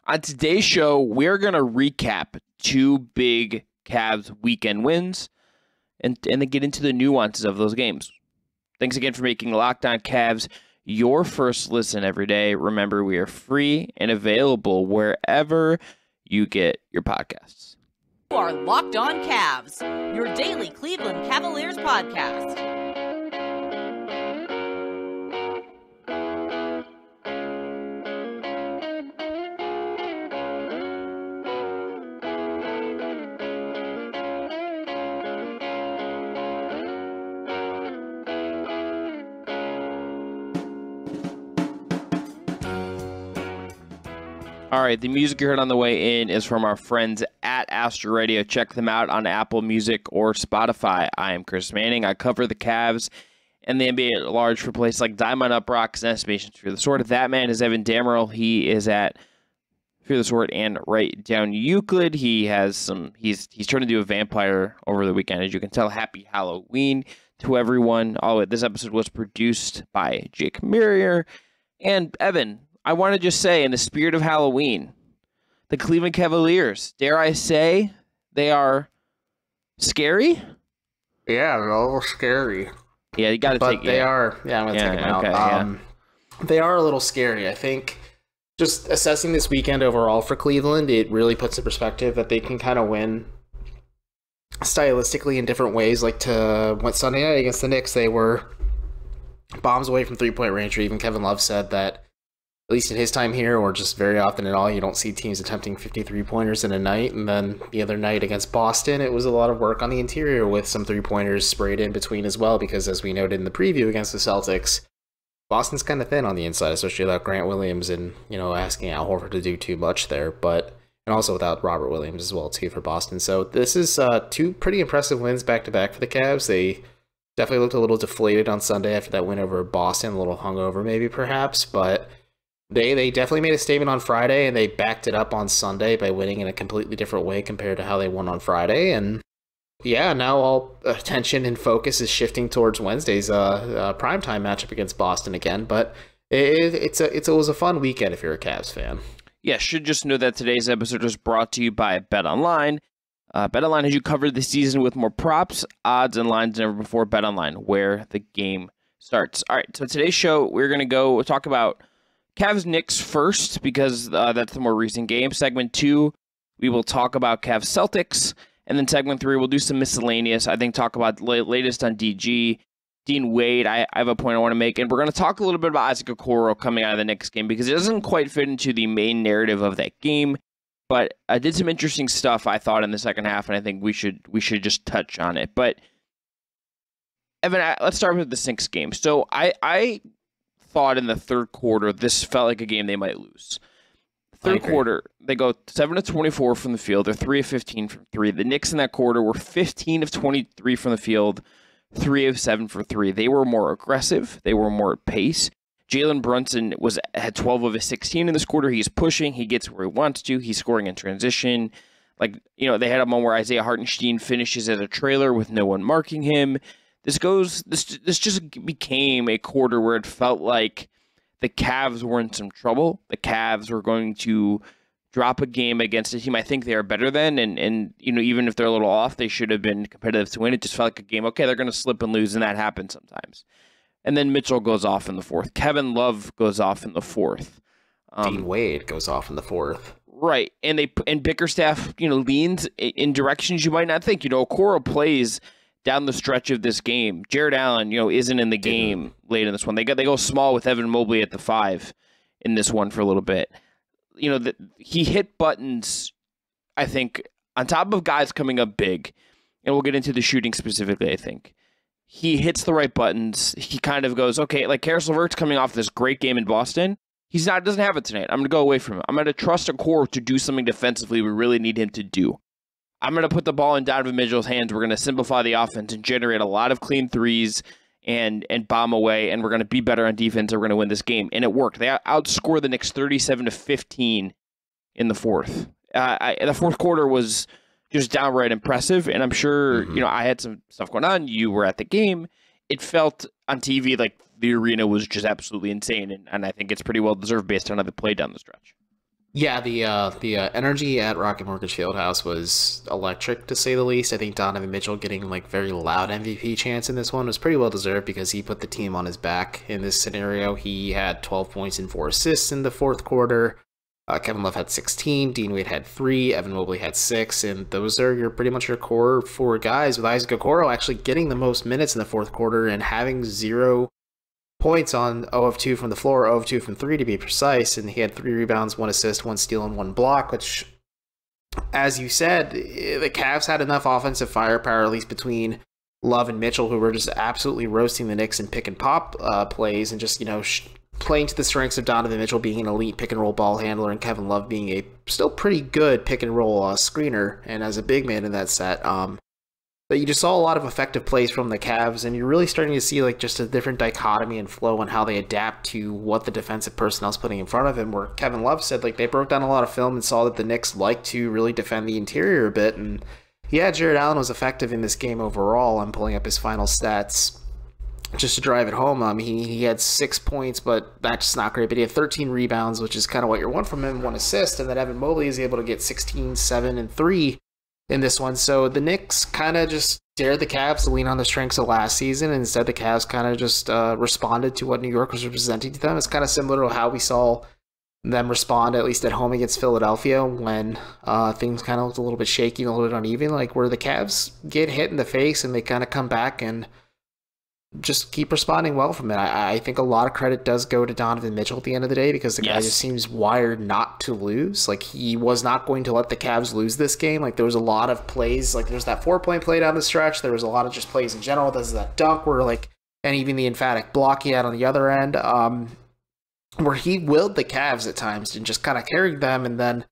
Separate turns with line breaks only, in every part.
On today's show, we're going to recap two big Cavs weekend wins and then get into the nuances of those games. Thanks again for making Locked On Cavs your first listen every day. Remember, we are free and available wherever you get your podcasts.
You are Locked On Cavs, your daily Cleveland Cavaliers podcast.
All right, the music you heard on the way in is from our friends at Astro Radio. Check them out on Apple Music or Spotify. I am Chris Manning. I cover the Cavs and the NBA at large for places like Diamond UPROXX and Estimations Fear the Sword. That man is Evan Dammarell. He is at Fear the Sword and right Down Euclid. He's trying to do a vampire over the weekend. As you can tell, happy Halloween to everyone. This episode was produced by Jake Merrier. And Evan, I want to just say, in the spirit of Halloween, the Cleveland Cavaliers, dare I say, they are scary?
Yeah, they're a little scary.
Yeah, you got to take it.
But they are. Yeah, I'm going to take them out.
Okay,
They are a little scary. I think just assessing this weekend overall for Cleveland, it really puts in perspective that they can kind of win stylistically in different ways. Like went Sunday night against the Knicks, they were bombs away from three-point range, or even Kevin Love said that at least in his time here, or just very often at all, you don't see teams attempting 53-pointers in a night. And then the other night against Boston, it was a lot of work on the interior with some three-pointers sprayed in between as well, because as we noted in the preview against the Celtics, Boston's kind of thin on the inside, especially without Grant Williams and, asking Al Horford to do too much there. And also without Robert Williams as well, too, for Boston. So this is two pretty impressive wins back-to-back for the Cavs. They definitely looked a little deflated on Sunday after that win over Boston, a little hungover maybe perhaps, but They definitely made a statement on Friday, and they backed it up on Sunday by winning in a completely different way compared to how they won on Friday. And yeah, now all attention and focus is shifting towards Wednesday's primetime matchup against Boston again. But it was a fun weekend if you're a Cavs fan.
Yeah, should just know that today's episode is brought to you by BetOnline. BetOnline has you covered this season with more props, odds, and lines than ever before. BetOnline, where the game starts. All right, so today's show, we're going to go talk about Cavs Knicks first, because that's the more recent game. Segment 2, we will talk about Cavs Celtics. And then segment 3, we'll do some miscellaneous. I think talk about latest on DG, Dean Wade. I have a point I want to make. And we're going to talk a little bit about Isaac Okoro coming out of the Knicks game, because it doesn't quite fit into the main narrative of that game. But I did some interesting stuff, I thought, in the second half, and I think we should just touch on it. But Evan, let's start with the Knicks game. So I thought in the third quarter this felt like a game they might lose. Third quarter, they go 7 of 24 from the field. They're 3 of 15 from 3. The Knicks in that quarter were 15 of 23 from the field, 3 of 7 for 3. They were more aggressive. They were more at pace. Jalen Brunson had 12 of his 16 in this quarter. He's pushing. He gets where he wants to. He's scoring in transition. They had a moment where Isaiah Hartenstein finishes as a trailer with no one marking him. This just became a quarter where it felt like the Cavs were in some trouble. The Cavs were going to drop a game against a team I think they are better than, and even if they're a little off, they should have been competitive to win. It just felt like a game, okay, they're going to slip and lose, and that happens sometimes. And then Mitchell goes off in the fourth. Kevin Love goes off in the fourth.
Dean Wade goes off in the fourth.
Right, and Bickerstaff leans in directions you might not think. Okoro plays down the stretch of this game. Jared Allen, isn't in the game late in this one. They go small with Evan Mobley at the 5 in this one for a little bit. He hit buttons, I think, on top of guys coming up big, and we'll get into the shooting specifically, I think. He hits the right buttons. He kind of goes, okay, like Karis LeVert's coming off this great game in Boston. Doesn't have it tonight. I'm going to go away from him. I'm going to trust Okoro to do something defensively we really need him to do. I'm going to put the ball in Donovan Mitchell's hands. We're going to simplify the offense and generate a lot of clean threes and bomb away, and we're going to be better on defense, and we're going to win this game. And it worked. They outscored the Knicks 37-15 in the fourth. The fourth quarter was just downright impressive, and I'm sure, I had some stuff going on. You were at the game. It felt on TV like the arena was just absolutely insane, and I think it's pretty well deserved based on how they played down the stretch.
Yeah, the energy at Rocket Mortgage Fieldhouse was electric, to say the least. I think Donovan Mitchell getting like very loud MVP chance in this one was pretty well deserved because he put the team on his back in this scenario. He had 12 points and 4 assists in the fourth quarter. Kevin Love had 16, Dean Wade had 3, Evan Mobley had 6, and those are pretty much your core 4 guys, with Isaac Okoro actually getting the most minutes in the fourth quarter and having 0 points on 0 of 2 from the floor, 0 of 2 from 3 to be precise, and he had 3 rebounds, 1 assist, 1 steal, and 1 block, which, as you said, the Cavs had enough offensive firepower, at least between Love and Mitchell, who were just absolutely roasting the Knicks in pick and pop plays, and just, playing to the strengths of Donovan Mitchell being an elite pick and roll ball handler and Kevin Love being a still pretty good pick and roll screener, and as a big man in that set, that you just saw a lot of effective plays from the Cavs, and you're really starting to see like just a different dichotomy and flow on how they adapt to what the defensive personnel's putting in front of him, where Kevin Love said like they broke down a lot of film and saw that the Knicks like to really defend the interior a bit, and yeah, Jared Allen was effective in this game overall. I'm pulling up his final stats just to drive it home. He had 6 points, but that's not great. But he had 13 rebounds, which is kind of what you want from him, 1 assist. And then Evan Mobley is able to get 16, 7, and 3 in this one. So the Knicks kind of just dared the Cavs to lean on the strengths of last season. And instead, the Cavs kind of just responded to what New York was presenting to them. It's kind of similar to how we saw them respond, at least at home against Philadelphia, when things kind of looked a little bit shaky and a little bit uneven, like where the Cavs get hit in the face and they kind of come back and just keep responding well from it. I think a lot of credit does go to Donovan Mitchell at the end of the day, because the guy just seems wired not to lose. Like, he was not going to let the Cavs lose this game. Like, there was a lot of plays. Like, there's that 4-point play down the stretch. There was a lot of just plays in general. There's that dunk where, like, and even the emphatic block he had on the other end, where he willed the Cavs at times and just kind of carried them, and then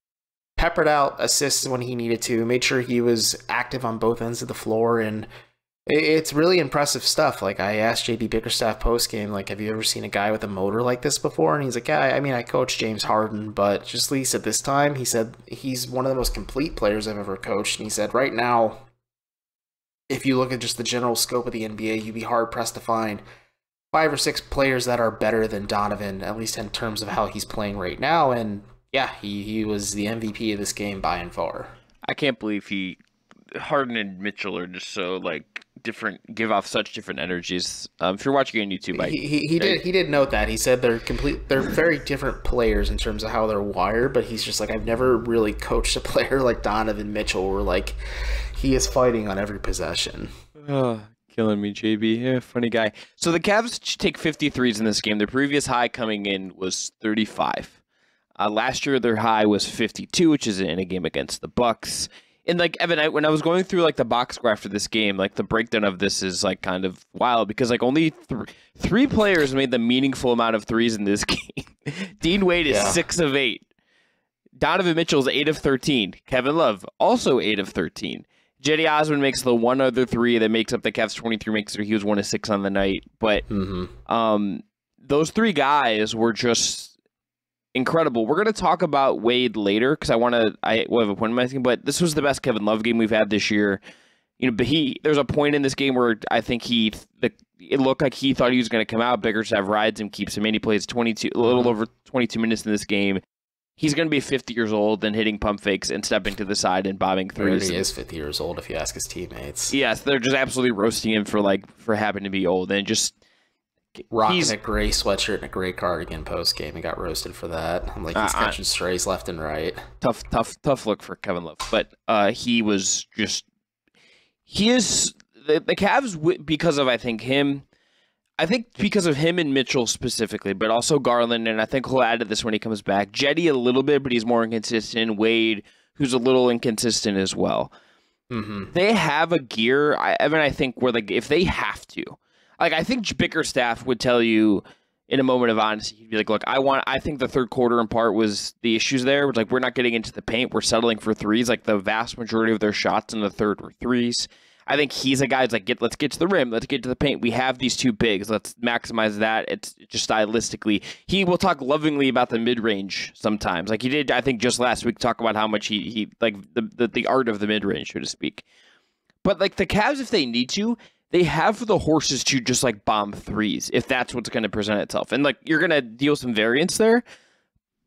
peppered out assists when he needed to, made sure he was active on both ends of the floor, and it's really impressive stuff. Like, I asked JB Bickerstaff post-game, like, have you ever seen a guy with a motor like this before? And he's like, yeah, I mean, I coached James Harden, but just at least at this time, he said he's one of the most complete players I've ever coached. And he said right now, if you look at just the general scope of the NBA, you'd be hard-pressed to find 5 or 6 players that are better than Donovan, at least in terms of how he's playing right now. And yeah, he was the MVP of this game by and far.
I can't believe Harden and Mitchell are just so, like, different, give off such different energies. If you're watching on YouTube,
he did note that. He said they're very different players in terms of how they're wired, but he's just like, I've never really coached a player like Donovan Mitchell, where like he is fighting on every possession.
Oh, killing me, JB. Yeah, funny guy. So the Cavs take 53s in this game. Their previous high coming in was 35. Last year their high was 52, which is in a game against the Bucks. And like, Evan, when I was going through like the box score after this game, like the breakdown of this is like kind of wild, because like only three players made the meaningful amount of threes in this game. Dean Wade is 6 of 8. Donovan Mitchell's 8 of 13. Kevin Love also 8 of 13. Jetty Osman makes the one other three that makes up the Cavs' 23 makes. He was 1 of 6 on the night, but those 3 guys were just incredible. We're going to talk about Wade later, because I have a point in my thing, but this was the best Kevin Love game we've had this year. You know, but there's a point in this game where I think it looked like he thought he was going to come out. Bickerstaff rides him, keeps him in. He plays a little over 22 minutes in this game. He's going to be 50 years old and hitting pump fakes and stepping to the side and bobbing threes.
He is 50 years old if you ask his teammates.
Yes, they're just absolutely roasting him for having to be old, and just
rocking a gray sweatshirt and a gray cardigan post game. He got roasted for that. I'm like, he's catching strays left and right.
Tough look for Kevin Love. But the Cavs, because of because of him and Mitchell specifically, but also Garland, and I think he'll add to this when he comes back. Jetty a little bit, but he's more inconsistent. Wade, who's a little inconsistent as well. Mm-hmm. They have a gear, Evan, I think, where like if they have to. Like, I think Bickerstaff would tell you in a moment of honesty, he'd be like, look, I think the third quarter in part was the issues there. Like, we're not getting into the paint. We're settling for threes. Like, the vast majority of their shots in the third were threes. I think he's a guy who's like, let's get to the rim. Let's get to the paint. We have these 2 bigs. Let's maximize that. It's just stylistically. He will talk lovingly about the mid-range sometimes. Like he did, I think, just last week, talk about how much he like the art of the mid-range, so to speak. But, like, the Cavs, if they need to, they have the horses to just like bomb threes if that's what's going to present itself. And like, you're going to deal some variance there,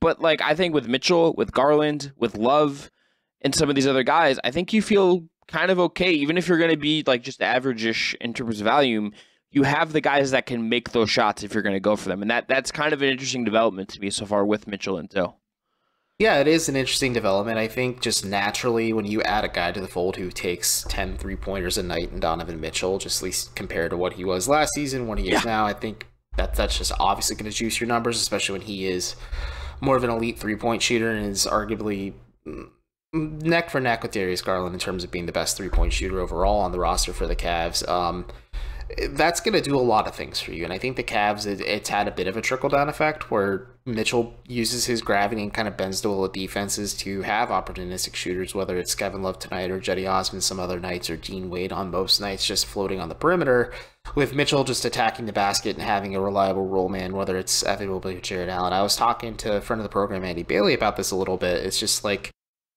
But like I think with Mitchell, with Garland, with Love, and some of these other guys, I think you feel kind of okay, even if you're going to be like just average-ish in terms of volume. You have the guys that can make those shots if you're going to go for them, and that's kind of an interesting development to me so far with Mitchell and Till.
Yeah, it is an interesting development. I think just naturally when you add a guy to the fold who takes 10 3-pointers a night in Donovan Mitchell, just at least compared to what he was last season, what he is now, I think that's just obviously going to juice your numbers, especially when he is more of an elite 3-point shooter and is arguably neck for neck with Darius Garland in terms of being the best 3-point shooter overall on the roster for the Cavs. That's going to do a lot of things for you. And I think the Cavs, it's had a bit of a trickle-down effect where Mitchell uses his gravity and kind of bends the will of defenses to have opportunistic shooters, whether it's Kevin Love tonight or Jetty Osman some other nights or Dean Wade on most nights just floating on the perimeter, with Mitchell just attacking the basket and having a reliable roll man, whether it's Evan Mobley or Jared Allen. I was talking to a friend of the program, Andy Bailey, about this a little bit. It's just like,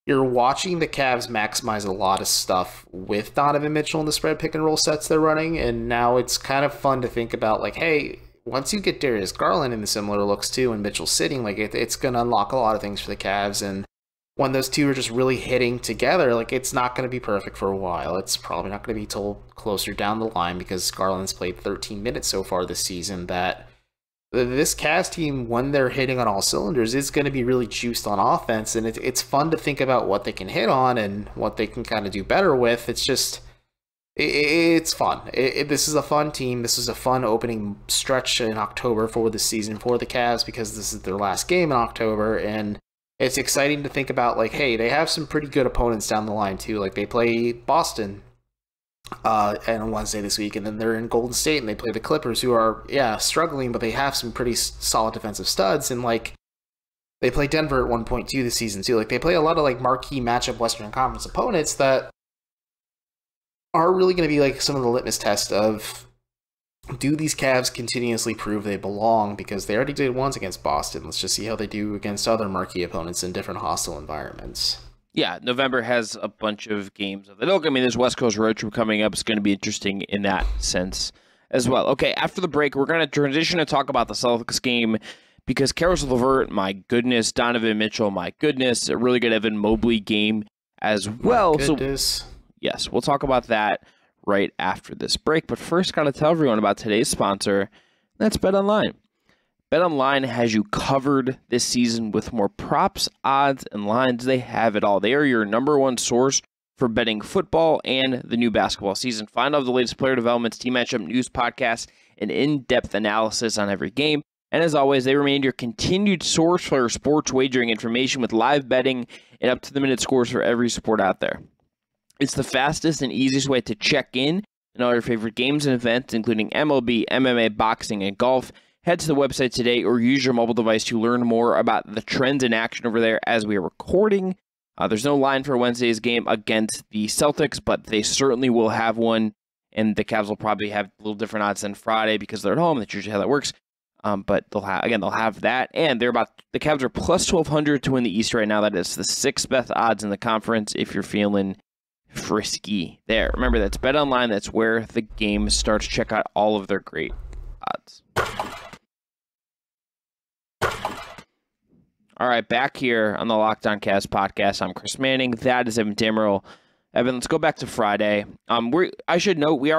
you're watching the Cavs maximize a lot of stuff with Donovan Mitchell in the spread pick and roll sets they're running, and now it's kind of fun to think about, like, hey, once you get Darius Garland in the similar looks too, and Mitchell sitting, like, it's going to unlock a lot of things for the Cavs, and when those two are just really hitting together, like, it's not going to be perfect for a while. It's probably not going to be till closer down the line because Garland's played 13 minutes so far this season that this Cavs team, when they're hitting on all cylinders, is going to be really juiced on offense, and it's fun to think about what they can hit on and what they can kind of do better with. It's just, it's fun. This is a fun team. This is a fun opening stretch in October for the season for the Cavs because this is their last game in October, and it's exciting to think about, like, hey, they have some pretty good opponents down the line too. Like, they play Boston and on Wednesday this week, and then they're in Golden State and they play the Clippers, who are struggling, but they have some pretty solid defensive studs, and like they play Denver at 1 point too this season too. Like, they play a lot of like marquee matchup Western Conference opponents that are really going to be like some of the litmus test of, do these Cavs continuously prove they belong, because they already did once against Boston. Let's just see how they do against other marquee opponents in different hostile environments.
Yeah, November has a bunch of games of the ilk. I mean, there's West Coast road trip coming up. It's going to be interesting in that sense as well. Okay, after the break, we're going to transition to talk about the Celtics game because Caris LeVert, my goodness, Donovan Mitchell, my goodness, a really good Evan Mobley game as well.
My goodness.
So, yes, we'll talk about that right after this break. But first, got to tell everyone about today's sponsor. That's BetOnline. BetOnline has you covered this season with more props, odds, and lines. They have it all. They are your number one source for betting football and the new basketball season. Find all the latest player developments, team matchup news, podcasts, and in-depth analysis on every game. And as always, they remain your continued source for sports wagering information with live betting and up-to-the-minute scores for every sport out there. It's the fastest and easiest way to check in all your favorite games and events, including MLB, MMA, boxing, and golf. Head to the website today or use your mobile device to learn more about the trends in action over there as we are recording. There's no line for Wednesday's game against the Celtics, but they certainly will have one, and the Cavs will probably have a little different odds than Friday because they're at home. That's usually how that works. But they'll have that, and the Cavs are plus 1,200 to win the East right now. That is the sixth best odds in the conference if you're feeling frisky there. Remember, that's BetOnline. That's where the game starts. Check out all of their great odds. All right, back here on the Locked On Cavs podcast, I'm Chris Manning. That is Evan Dammarell. Evan, let's go back to Friday. I should note we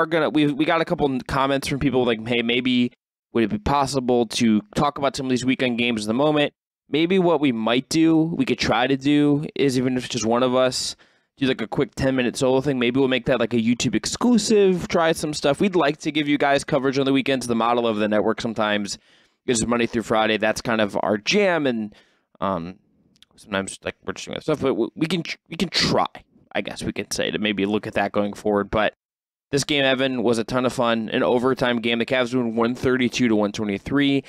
got a couple comments from people like, hey, maybe would it be possible to talk about some of these weekend games in the moment? Maybe what we could try to do is, even if it's just one of us, do like a quick 10-minute solo thing. Maybe we'll make that like a YouTube exclusive, try some stuff. We'd like to give you guys coverage on the weekends. The model of the network sometimes is Monday through Friday. That's kind of our jam, and sometimes like we're just doing that stuff, but we can try, I guess we could say, to maybe look at that going forward. But this game, Evan, was a ton of fun. An overtime game. The Cavs won 132 to 123.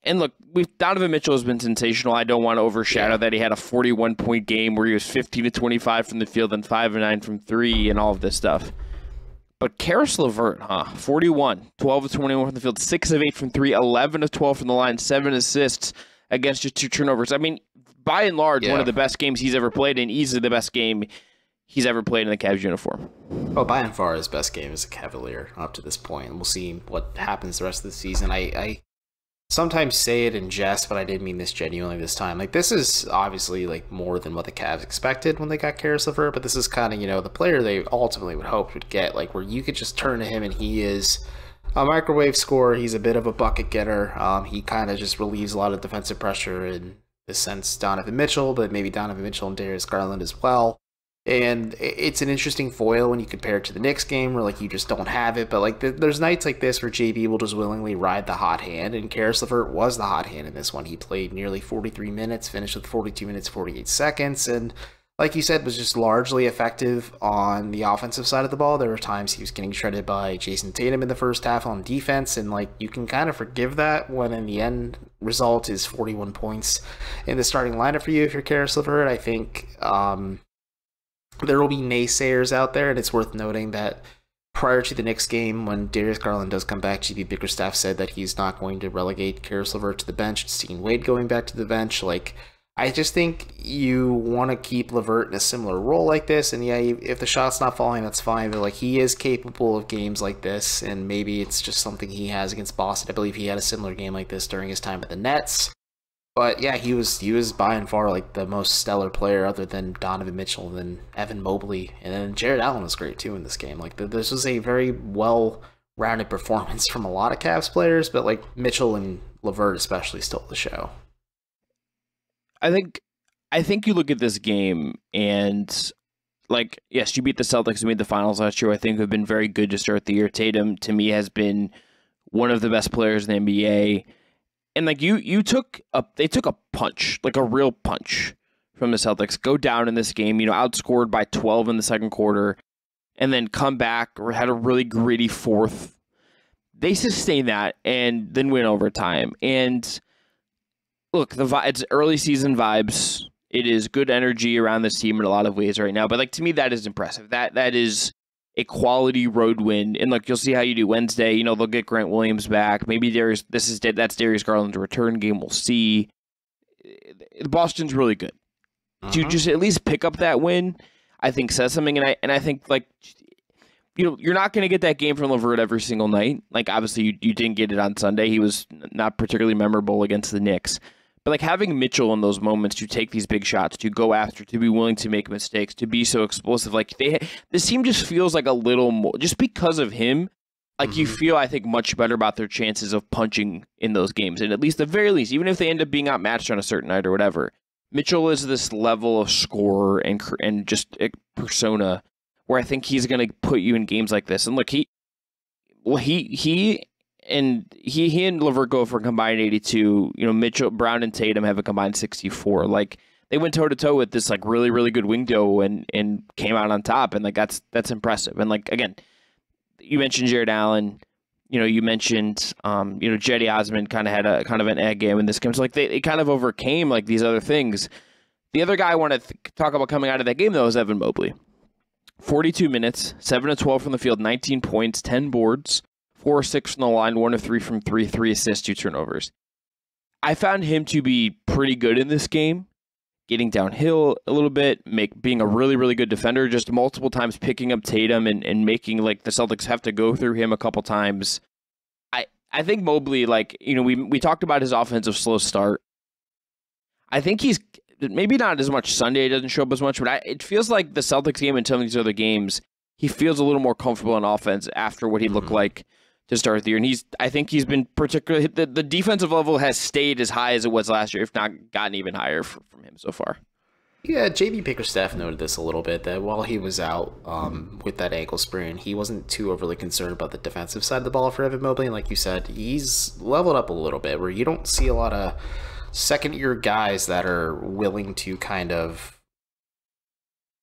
And look, Donovan Mitchell has been sensational. I don't want to overshadow that. He had a 41-point game where he was 15 to 25 from the field and 5 of 9 from 3 and all of this stuff. But Caris LeVert, 41, 12 of 21 from the field, 6 of 8 from 3, 11 of 12 from the line, 7 assists against just 2 turnovers. I mean, by and large, one of the best games he's ever played, and easily the best game he's ever played in the Cavs uniform.
Oh, by and far his best game as a Cavalier up to this point. And we'll see what happens the rest of the season. sometimes say it in jest, but I did mean this genuinely this time. Like, this is obviously like more than what the Cavs expected when they got Caris LeVert, but this is kind of, you know, the player they ultimately would hope would get, like, where you could just turn to him and he is a microwave scorer. He's a bit of a bucket getter. He kind of just relieves a lot of defensive pressure in the sense Donovan Mitchell, but maybe Donovan Mitchell and Darius Garland as well. And it's an interesting foil when you compare it to the Knicks game where, like, you just don't have it. But, like, there's nights like this where JB will just willingly ride the hot hand, and Caris LeVert was the hot hand in this one. He played nearly 43 minutes, finished with 42 minutes, 48 seconds, and like you said, was just largely effective on the offensive side of the ball. There were times he was getting shredded by Jason Tatum in the first half on defense, and, like, you can kind of forgive that when in the end result is 41 points in the starting lineup for you if you're Caris LeVert. I think there will be naysayers out there, and it's worth noting that prior to the Knicks game, when Darius Garland does come back, GB Bickerstaff said that he's not going to relegate Caris LeVert to the bench. It's Dean Wade going back to the bench. Like, I just think you want to keep LeVert in a similar role like this, and yeah, if the shot's not falling, that's fine, but, like, he is capable of games like this, and maybe it's just something he has against Boston. I believe he had a similar game like this during his time at the Nets. But yeah, he was by and far, like, the most stellar player other than Donovan Mitchell and then Evan Mobley. And then Jared Allen was great too in this game. Like, this was a very well-rounded performance from a lot of Cavs players, but, like, Mitchell and LeVert especially stole the show.
I think you look at this game and, like, yes, you beat the Celtics, you made the finals last year. I think have been very good to start the year. Tatum, to me, has been one of the best players in the NBA. And, like, they took a punch, like a real punch from the Celtics, go down in this game, you know, outscored by 12 in the second quarter, and then come back or had a really gritty fourth. They sustain that and then win overtime. And look, it's early season vibes. It is good energy around this team in a lot of ways right now. But, like, to me, that is impressive. That is a quality road win. And, look, you'll see how you do Wednesday. You know, they'll get Grant Williams back. Maybe that's Darius Garland's return game. We'll see. Boston's really good. To just at least pick up that win, I think says something. And I think, like, you know, you're not going to get that game from LeVert every single night. Like, obviously, you didn't get it on Sunday. He was not particularly memorable against the Knicks. But, like, having Mitchell in those moments to take these big shots, to go after, to be willing to make mistakes, to be so explosive, like, this team just feels like a little more, just because of him, like, you feel, I think, much better about their chances of punching in those games. And at least, the very least, even if they end up being outmatched on a certain night or whatever, Mitchell is this level of scorer and just a persona where I think he's going to put you in games like this. And look, he and LeVert go for a combined 82. You know, Mitchell, Brown, and Tatum have a combined 64. Like, they went toe to toe with this, like, really, really good window and came out on top. And, like, that's impressive. And, like, again, you mentioned Jared Allen. You know, you mentioned Jetty Osman kind of had an egg game in this game. So, like, they kind of overcame, like, these other things. The other guy I want to talk about coming out of that game, though, is Evan Mobley. 42 minutes, 7 of 12 from the field, 19 points, 10 boards. 4 of 6 from the line, 1 of 3 from 3, 3 assists, 2 turnovers. I found him to be pretty good in this game, getting downhill a little bit, being a really, really good defender, just multiple times picking up Tatum and making, like, the Celtics have to go through him a couple times. I think Mobley, like, you know, we talked about his offensive slow start. I think he's maybe not as much Sunday, it doesn't show up as much, but it feels like the Celtics game and some of these other games, he feels a little more comfortable on offense after what he looked like to start the year. And I think he's been particularly, the defensive level has stayed as high as it was last year, if not gotten even higher from him so far.
Yeah, JB Bickerstaff noted this a little bit, that while he was out with that ankle sprain, he wasn't too overly concerned about the defensive side of the ball for Evan Mobley. And like you said, he's leveled up a little bit, where you don't see a lot of second-year guys that are willing to kind of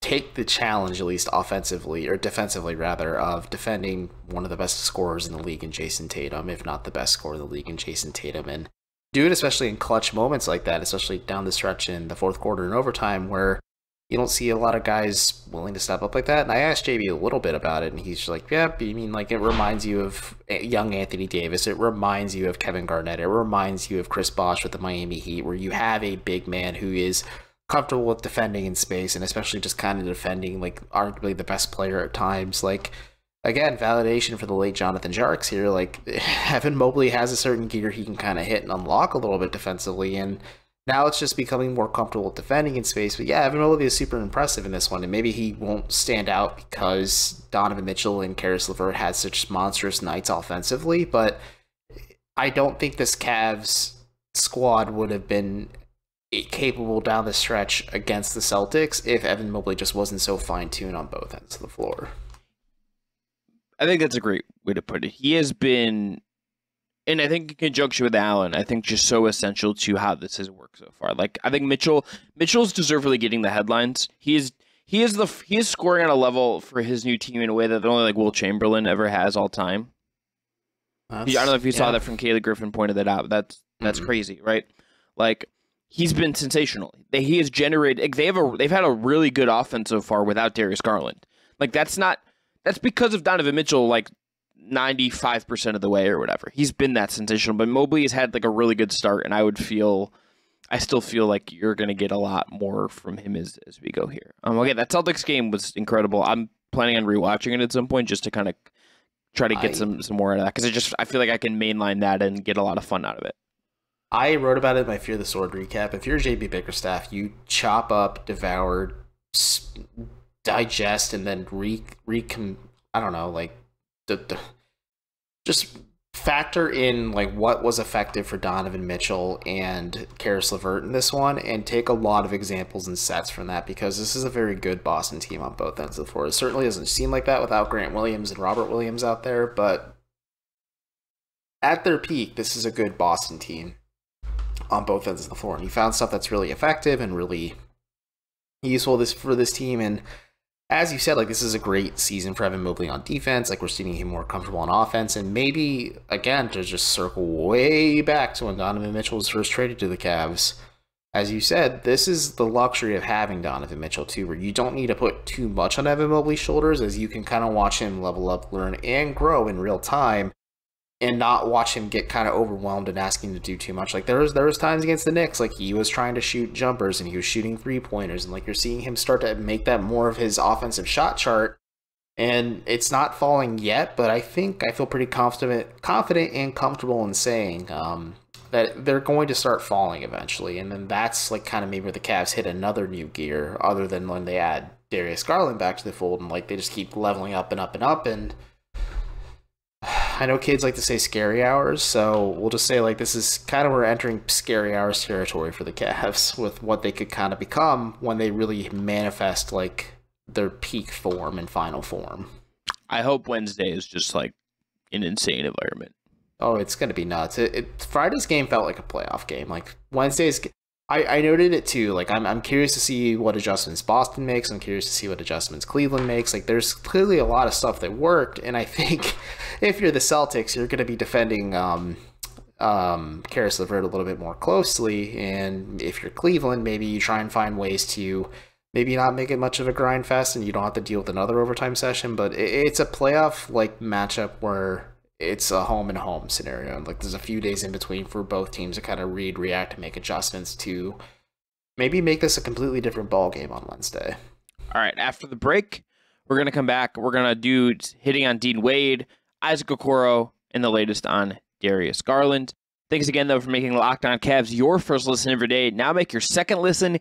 take the challenge, at least offensively, or defensively rather, of defending one of the best scorers in the league in Jason Tatum, if not the best scorer in the league in Jason Tatum, and do it especially in clutch moments like that, especially down the stretch in the fourth quarter and overtime, where you don't see a lot of guys willing to step up like that. And I asked JB a little bit about it, and he's like, yeah, I mean, like, it reminds you of young Anthony Davis, it reminds you of Kevin Garnett, it reminds you of Chris Bosh with the Miami Heat, where you have a big man who is comfortable with defending in space, and especially just kind of defending, like, arguably the best player at times. Like, again, validation for the late Jonathan Jarks here. Like, Evan Mobley has a certain gear he can kind of hit and unlock a little bit defensively, and now it's just becoming more comfortable defending in space. But yeah, Evan Mobley is super impressive in this one, and maybe he won't stand out because Donovan Mitchell and Caris LeVert had such monstrous nights offensively, but I don't think this Cavs squad would have been capable down the stretch against the Celtics if Evan Mobley just wasn't so fine-tuned on both ends of the floor.
I think that's a great way to put it. He has been, and I think in conjunction with Allen, I think just so essential to how this has worked so far. Like, I think Mitchell's deservedly getting the headlines. He is scoring on a level for his new team in a way that only like Will Chamberlain ever has all time. I don't know if you saw that from Kayla Griffin pointed that out. That's crazy, right? Like, he's been sensational. He has generated. They've had a really good offense so far without Darius Garland. Like, that's because of Donovan Mitchell, like 95% of the way or whatever. He's been that sensational. But Mobley has had like a really good start, and I still feel like you're going to get a lot more from him as we go here. Okay, that Celtics game was incredible. I'm planning on rewatching it at some point just to kind of try to get some more out of that, because I feel like I can mainline that and get a lot of fun out of it.
I wrote about it in my Fear the Sword recap. If you're JB Bickerstaff, you chop up, devour, digest, and then just factor in like what was effective for Donovan Mitchell and Caris LeVert in this one, and take a lot of examples and sets from that, because this is a very good Boston team on both ends of the floor. It certainly doesn't seem like that without Grant Williams and Robert Williams out there, but at their peak, this is a good Boston team on both ends of the floor, and he found stuff that's really effective and really useful for this team. And as you said, like, this is a great season for Evan Mobley on defense. Like, we're seeing him more comfortable on offense, and maybe again to just circle way back to when Donovan Mitchell was first traded to the Cavs. As you said, this is the luxury of having Donovan Mitchell too, where you don't need to put too much on Evan Mobley's shoulders, as you can kind of watch him level up, learn, and grow in real time, and not watch him get kind of overwhelmed and asking to do too much. Like, there was times against the Knicks, like, he was trying to shoot jumpers and he was shooting 3-pointers, and like, you're seeing him start to make that more of his offensive shot chart, and it's not falling yet, but I feel pretty confident and comfortable in saying that they're going to start falling eventually. And then that's like kind of maybe where the Cavs hit another new gear, other than when they add Darius Garland back to the fold, and like, they just keep leveling up and up and up. And I know kids like to say scary hours, so we'll just say, like, this is kind of, we're entering scary hours territory for the Cavs with what they could kind of become when they really manifest like their peak form and final form.
I hope Wednesday is just like an insane environment.
Oh, it's going to be nuts. Friday's game felt like a playoff game. Like, Wednesday's, I noted it too. Like, I'm curious to see what adjustments Boston makes. I'm curious to see what adjustments Cleveland makes. Like, there's clearly a lot of stuff that worked, and I think if you're the Celtics, you're going to be defending Caris LeVert a little bit more closely, and if you're Cleveland, maybe you try and find ways to maybe not make it much of a grind fest, and you don't have to deal with another overtime session. But it's a playoff like matchup where it's a home and home scenario. And like, there's a few days in between for both teams to kind of read, react, and make adjustments to maybe make this a completely different ball game on Wednesday.
All right, after the break, we're going to come back. We're going to do hitting on Dean Wade, Isaac Okoro, and the latest on Darius Garland. Thanks again, though, for making Locked On Cavs your first listen every day. Now make your second listen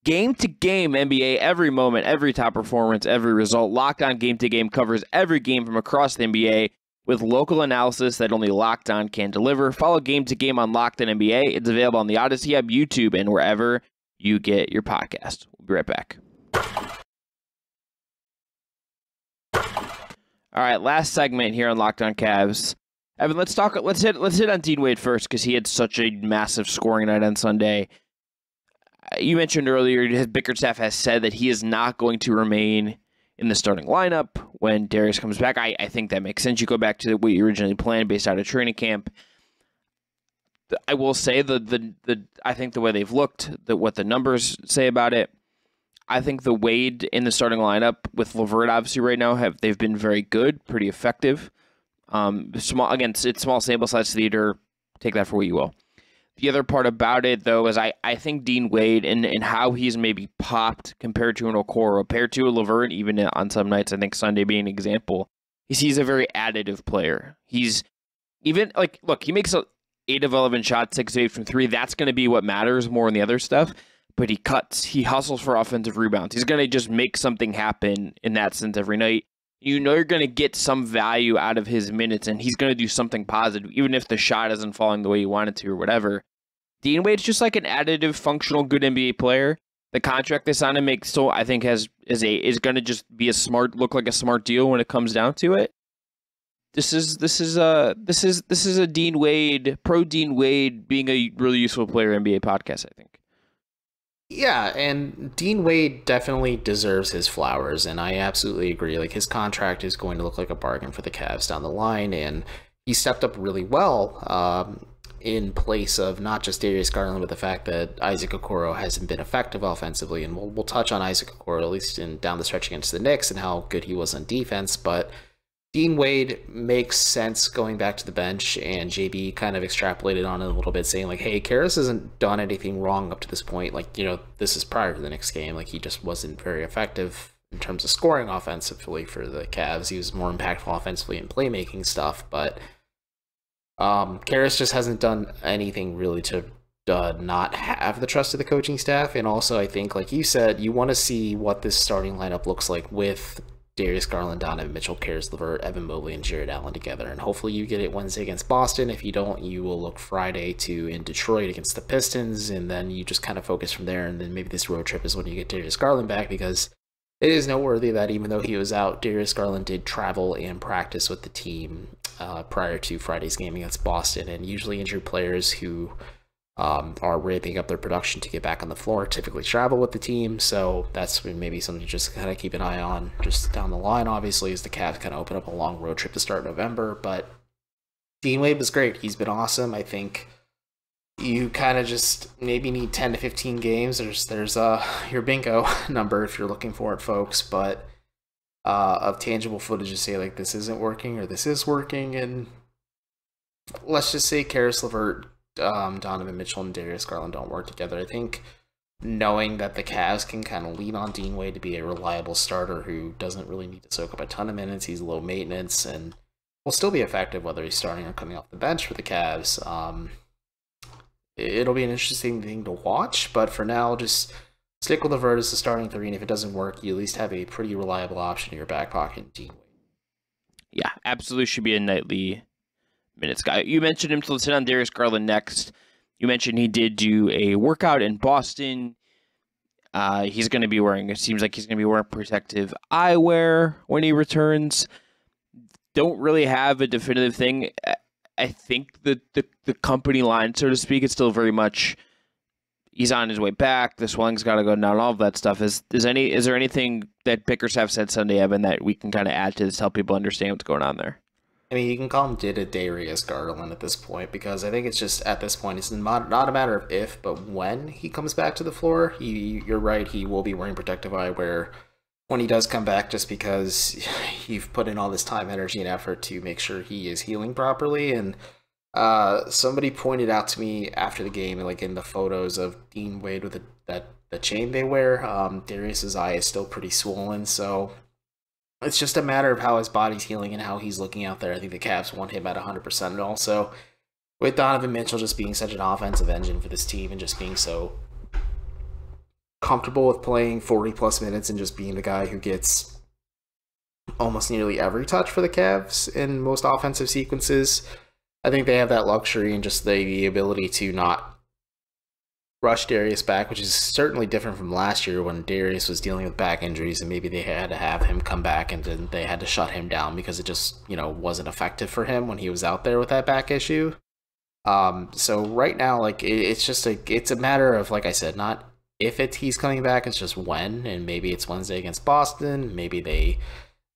game-to-game NBA, every moment, every top performance, every result. Locked On Game-to-Game covers every game from across the NBA with local analysis that only Locked On can deliver. Follow Game to Game on Locked On NBA. It's available on the Odyssey app, YouTube, and wherever you get your podcast. We'll be right back. All right, last segment here on Locked On Cavs. Evan, let's hit on Dean Wade first, because he had such a massive scoring night on Sunday. You mentioned earlier his Bickerstaff has said that he is not going to remain in the starting lineup when Darius comes back. I think that makes sense. You go back to what you originally planned based out of training camp. I will say I think the way they've looked, what the numbers say about it, I think the Wade in the starting lineup with LeVert obviously right now they've been very good, pretty effective. It's small sample size theater. Take that for what you will. The other part about it, though, is I think Dean Wade and how he's maybe popped compared to an Okoro, compared to a LeVert, even on some nights, I think Sunday being an example, he's a very additive player. He's even like, look, he makes 8 of 11 shots, 6 of 8 from 3. That's going to be what matters more than the other stuff. But he cuts, he hustles for offensive rebounds. He's going to just make something happen in that sense every night. You know you're going to get some value out of his minutes, and he's going to do something positive, even if the shot isn't falling the way you want it to or whatever. Dean Wade's just like an additive, functional, good NBA player. The contract they signed him makes I think is going to just be look like a smart deal when it comes down to it. This is a Dean Wade, pro Dean Wade being a really useful player NBA podcast, I think.
Yeah, and Dean Wade definitely deserves his flowers, and I absolutely agree. Like, his contract is going to look like a bargain for the Cavs down the line, and he stepped up really well in place of not just Darius Garland, but the fact that Isaac Okoro hasn't been effective offensively, and we'll touch on Isaac Okoro at least down the stretch against the Knicks and how good he was on defense, but Dean Wade makes sense going back to the bench, and JB kind of extrapolated on it a little bit, saying like, hey, Karras hasn't done anything wrong up to this point. Like, you know, this is prior to the Knicks game. Like, he just wasn't very effective in terms of scoring offensively for the Cavs. He was more impactful offensively in playmaking stuff, but Karras just hasn't done anything really to not have the trust of the coaching staff. And also, I think, like you said, you want to see what this starting lineup looks like with Darius Garland, Donovan Mitchell, Caris LeVert, Evan Mobley, and Jared Allen together. And hopefully you get it Wednesday against Boston. If you don't, you will look Friday in Detroit against the Pistons, and then you just kind of focus from there. And then maybe this road trip is when you get Darius Garland back, because it is noteworthy that even though he was out, Darius Garland did travel and practice with the team prior to Friday's game against Boston. And usually injured players who are ramping up their production to get back on the floor typically travel with the team, so that's maybe something to just kind of keep an eye on just down the line, obviously, as the Cavs kind of open up a long road trip to start November. But Dean Wade was great. He's been awesome. I think you kind of just maybe need 10 to 15 games. There's your bingo number if you're looking for it, folks, but of tangible footage to say like this isn't working or this is working. And let's just say Caris LeVert, Donovan Mitchell, and Darius Garland don't work together. I think knowing that the Cavs can kind of lean on Dean Wade to be a reliable starter who doesn't really need to soak up a ton of minutes, he's low maintenance, and will still be effective whether he's starting or coming off the bench for the Cavs. It'll be an interesting thing to watch, but for now, just stick with LeVert as the starting 3, and if it doesn't work, you at least have a pretty reliable option in your back pocket, Dean Wade.
Yeah, absolutely should be a nightly minutes guy. You mentioned him, so let's hit on Darius Garland next. You mentioned he did do a workout in Boston. He's going to be wearing, it seems like he's going to be wearing protective eyewear when he returns. Don't really have a definitive thing. I think the company line, so to speak, is still very much he's on his way back. The swelling's got to go down. All of that stuff. Is there anything that Pickers have said Sunday, Evan, that we can kind of add to this, help people understand what's going on there?
I mean, you can call him Darius Garland at this point, because I think it's just, at this point, it's not a matter of if, but when he comes back to the floor. You're right, he will be wearing protective eyewear when he does come back, just because you've put in all this time, energy, and effort to make sure he is healing properly. And somebody pointed out to me after the game, like in the photos of Dean Wade with the chain they wear, Darius's eye is still pretty swollen, so it's just a matter of how his body's healing and how he's looking out there. I think the Cavs want him at 100%. And also, with Donovan Mitchell just being such an offensive engine for this team and just being so comfortable with playing 40-plus minutes and just being the guy who gets almost nearly every touch for the Cavs in most offensive sequences, I think they have that luxury and just the ability to not rush Darius back, which is certainly different from last year when Darius was dealing with back injuries and maybe they had to have him come back and then they had to shut him down because it just, wasn't effective for him when he was out there with that back issue. So right now, like, it's a matter of, like I said, not if he's coming back, it's just when, and maybe it's Wednesday against Boston, maybe they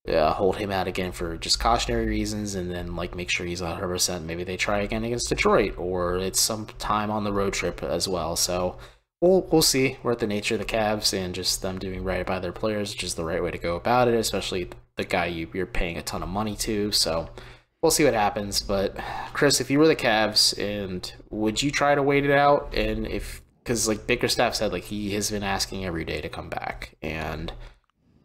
hold him out again for just cautionary reasons, and then like make sure he's 100%. Maybe they try again against Detroit, or it's some time on the road trip as well. So we'll see. We're at the nature of the Cavs and just them doing right by their players, which is the right way to go about it, especially the guy you're paying a ton of money to. So we'll see what happens. But Chris, if you were the Cavs, and would you try to wait it out? And because like Bickerstaff said, like he has been asking every day to come back, and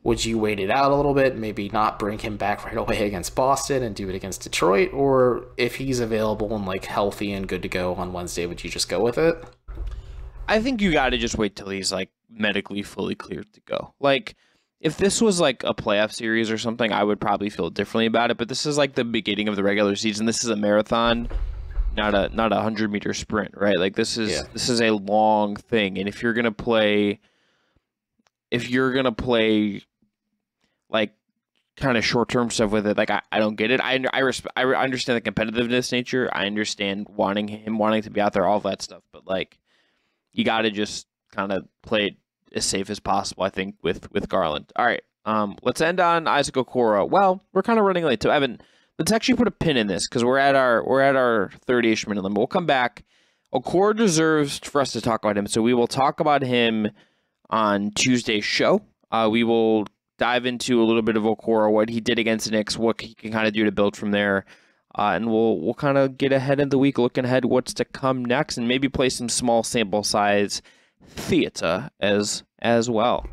would you wait it out a little bit, maybe not bring him back right away against Boston and do it against Detroit? Or if he's available and like healthy and good to go on Wednesday, would you just go with it?
I think you got to just wait till he's like medically fully cleared to go. Like, if this was like a playoff series or something, I would probably feel differently about it. But this is like the beginning of the regular season. This is a marathon, not a 100-meter sprint, right? Like this is a long thing. And if you're gonna play like kind of short-term stuff with it, like I don't get it. I understand the competitiveness nature. I understand wanting to be out there, all of that stuff. But like, you got to just kind of play it as safe as possible, I think, with Garland. All right, let's end on Isaac Okoro. Well, we're kind of running late, so Evan, let's actually put a pin in this because we're at our 30-ish minute limit. We'll come back. Okoro deserves for us to talk about him, so we will talk about him on Tuesday's show. We will dive into a little bit of Okoro, what he did against the Knicks, what he can kind of do to build from there. And we'll kind of get ahead of the week, looking ahead what's to come next, and maybe play some small sample size theater as well.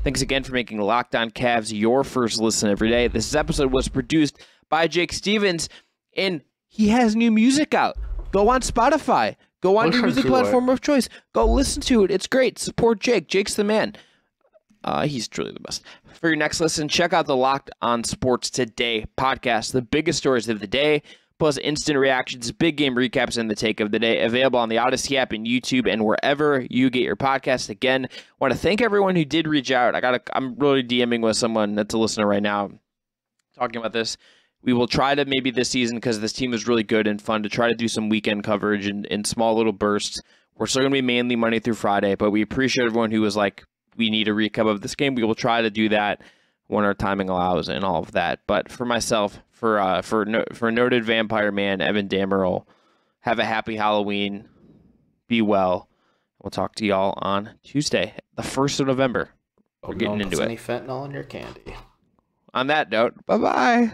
Thanks again for making Locked On Cavs your first listen every day. This episode was produced by Jake Stevens, and he has new music out. Go on Spotify. Go on your music platform of choice. Go listen to it. It's great. Support Jake. Jake's the man. He's truly the best. For your next listen, check out the Locked On Sports Today podcast. The biggest stories of the day, plus instant reactions, big game recaps, and the take of the day. Available on the Odyssey app and YouTube and wherever you get your podcast. Again, want to thank everyone who did reach out. I'm really DMing with someone that's a listener right now talking about this. We will try to maybe this season, because this team is really good and fun, to try to do some weekend coverage in small little bursts. We're still going to be mainly Monday through Friday, but we appreciate everyone who was like, we need a recap of this game. We will try to do that when our timing allows and all of that. But for myself, for noted vampire man Evan Dammarell, have a happy Halloween. Be well. We'll talk to y'all on Tuesday, the 1st of November. We're getting into it.
Any fentanyl in your candy.
On that note, bye-bye.